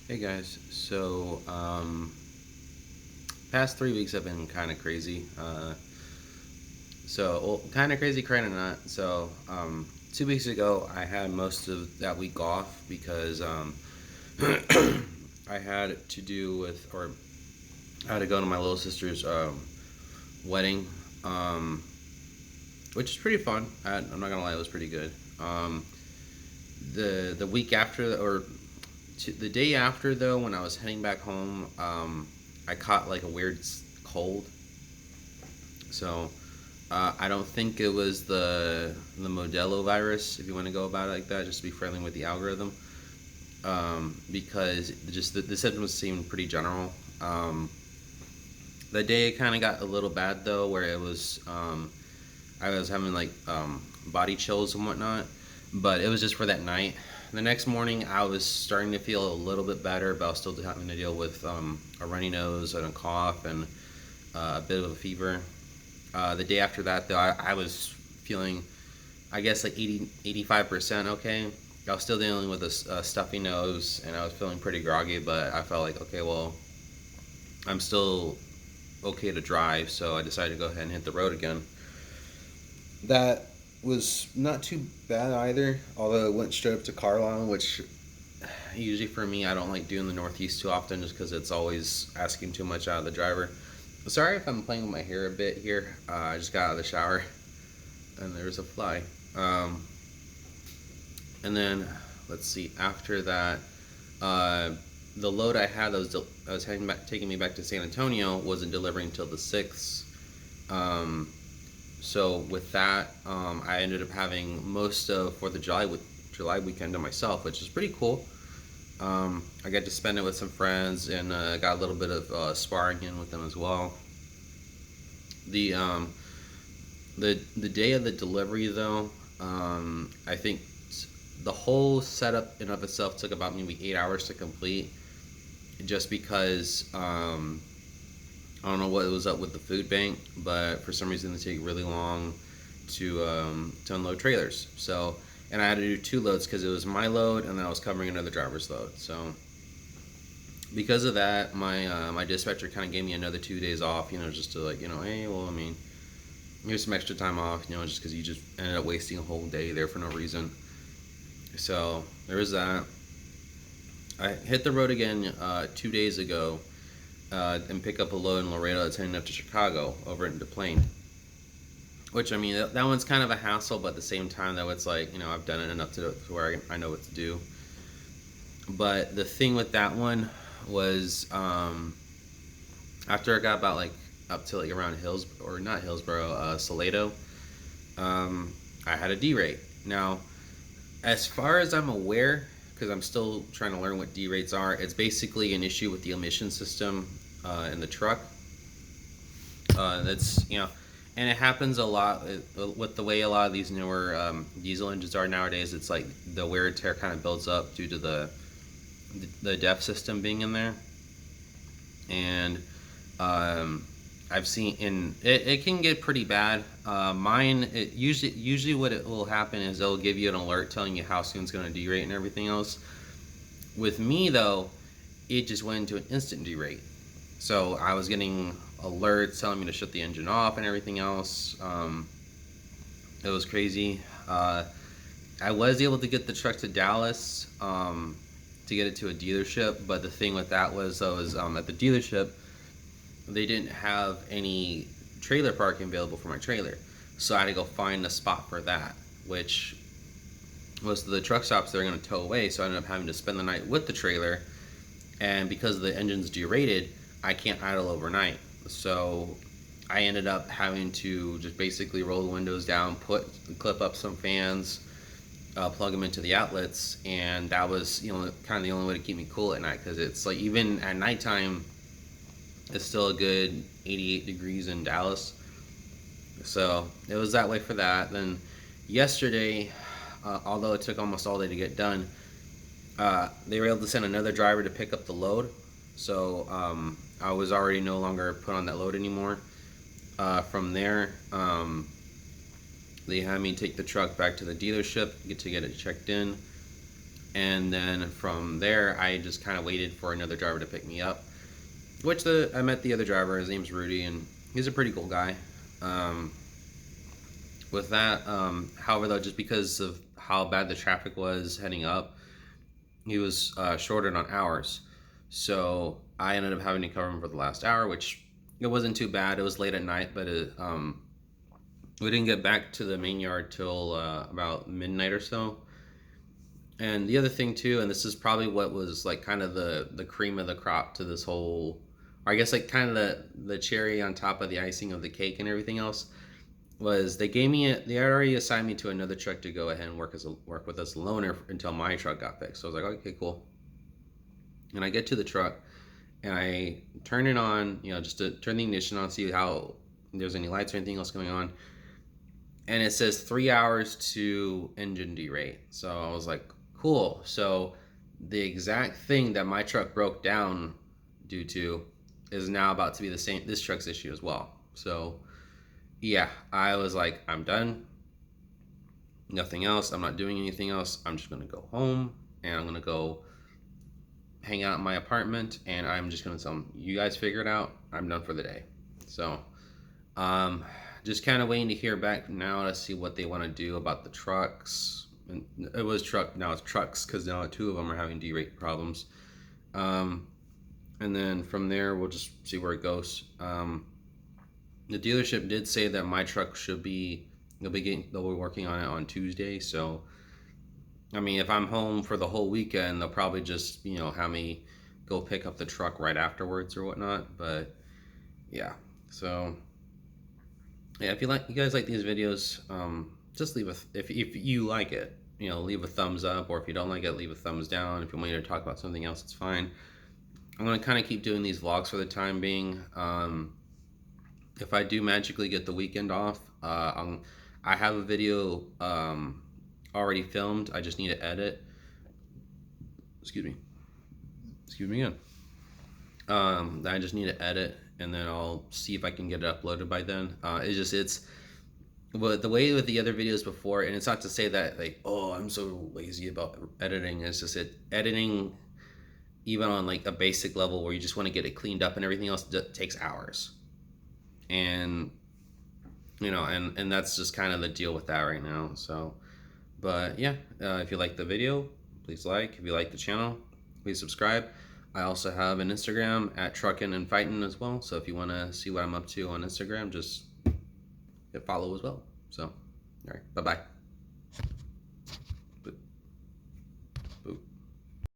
Hey guys, so past 3 weeks have been kind of crazy. Well, kind of crazy, kind of not. 2 weeks ago I had most of that week off because I had to do with, or I had to go to my little sister's wedding, um, which is pretty fun. I'm not gonna lie, it was pretty good. The week after, the day after though, when I was heading back home, I caught like a weird cold. So I don't think it was the Modelo virus, if you want to go about it like that, just to be friendly with the algorithm. Because just the symptoms seemed pretty general. The day it kind of got a little bad though, where I was having like body chills and whatnot, but it was just for that night. The next morning, I was starting to feel a little bit better, but I was still having to deal with a runny nose and a cough and a bit of a fever. The day after that, though, I was feeling, I guess, like 85% okay. I was still dealing with a stuffy nose, and I was feeling pretty groggy, but I felt like, okay, well, I'm still okay to drive, so I decided to go ahead and hit the road again. That was not too bad either, although it went straight up to Carlisle, which usually for me, I don't like doing the Northeast too often just because it's always asking too much out of the driver. Sorry if I'm playing with my hair a bit here. I just got out of the shower and there's a fly. Um, and then, let's see, after that, uh, the load I had that was taking me back to San Antonio wasn't delivering until the 6th. Um, So with that, I ended up having most of July weekend to myself, which is pretty cool. I got to spend it with some friends and got a little bit of sparring in with them as well. The um, the day of the delivery though, I think the whole setup in of itself took about maybe 8 hours to complete, just because I don't know what was up with the food bank, but for some reason they take really long to unload trailers. So, and I had to do two loads because it was my load and then I was covering another driver's load. So, because of that, my dispatcher kind of gave me another 2 days off. Just to like, hey, well, I mean, here's some extra time off. Just because you just ended up wasting a whole day there for no reason. So there was that. I hit the road again 2 days ago and pick up a load in Laredo that's heading up to Chicago over into Plain. Which, I mean, that one's kind of a hassle, but at the same time, though, it's like, I've done it enough to where I know what to do. But the thing with that one was after I got about like up to like around or not Hillsboro, Salado, I had a D-rate. Now, as far as I'm aware, because I'm still trying to learn what D-rates are, it's basically an issue with the emission system in the truck. That's and it happens a lot with the way a lot of these newer diesel engines are nowadays. It's like the wear and tear kind of builds up due to the DEF system being in there, and I've seen it can get pretty bad. Mine, usually what it will happen is they'll give you an alert telling you how soon it's going to derate and everything else. With me though, it just went into an instant derate. So I was getting alerts telling me to shut the engine off and everything else. It was crazy. I was able to get the truck to Dallas to get it to a dealership, but the thing with that was at the dealership they didn't have any trailer parking available for my trailer, so I had to go find a spot for that, which most of the truck stops they're going to tow away. So I ended up having to spend the night with the trailer, and because the engine's derated, I can't idle overnight. So I ended up having to just basically roll the windows down, clip up some fans, plug them into the outlets, and that was kind of the only way to keep me cool at night, because it's like even at nighttime it's still a good 88 degrees in Dallas. So it was that way for that. Then yesterday, although it took almost all day to get done, they were able to send another driver to pick up the load. So I was already no longer put on that load anymore. From there, they had me take the truck back to the dealership, get it checked in, And then from there, I just kind of waited for another driver to pick me up. I met the other driver. His name's Rudy, and he's a pretty cool guy. Um, with that, however, though, just because of how bad the traffic was heading up, he was shorted on hours. So I ended up having to cover him for the last hour, which it wasn't too bad. It was late at night, but we didn't get back to the main yard till about midnight or so. And the other thing too, and this is probably what was like kind of the cream of the crop to this whole, or I guess like kind of the cherry on top of the icing of the cake and everything else, was they already assigned me to another truck to go ahead and work with as a loaner until my truck got fixed. So I was like, okay, cool. And I get to the truck and I turn it on, just to turn the ignition on, see how there's any lights or anything else going on. And it says 3 hours to engine derate. So I was like, cool. So the exact thing that my truck broke down due to is now about to be this truck's issue as well. So yeah, I was like, I'm done. Nothing else. I'm not doing anything else. I'm just going to go home and I'm going to go hang out in my apartment and I'm just going to tell them, you guys figure it out. I'm done for the day. So, just kind of waiting to hear back now to see what they want to do about the trucks. And now it's trucks because now 2 of them are having derate problems. And then from there, we'll just see where it goes. The dealership did say that my truck they'll be working on it on Tuesday. So, I mean, if I'm home for the whole weekend, they'll probably just, have me go pick up the truck right afterwards or whatnot. But yeah, so yeah, if you guys like these videos, just if you like it, leave a thumbs up, or if you don't like it, leave a thumbs down. If you want me to talk about something else, it's fine. I'm going to kind of keep doing these vlogs for the time being. If I do magically get the weekend off, I have a video already filmed. I just need to edit. Excuse me again. I just need to edit, and then I'll see if I can get it uploaded by then. But the way with the other videos before, and it's not to say that like, oh, I'm so lazy about editing. It's just editing, even on like a basic level where you just want to get it cleaned up and everything else, takes hours. And and that's just kind of the deal with that right now. So, but yeah, if you like the video, please like. If you like the channel, please subscribe. I also have an Instagram at Truckin' and Fightin' as well. So if you want to see what I'm up to on Instagram, just hit follow as well. So, all right, bye-bye.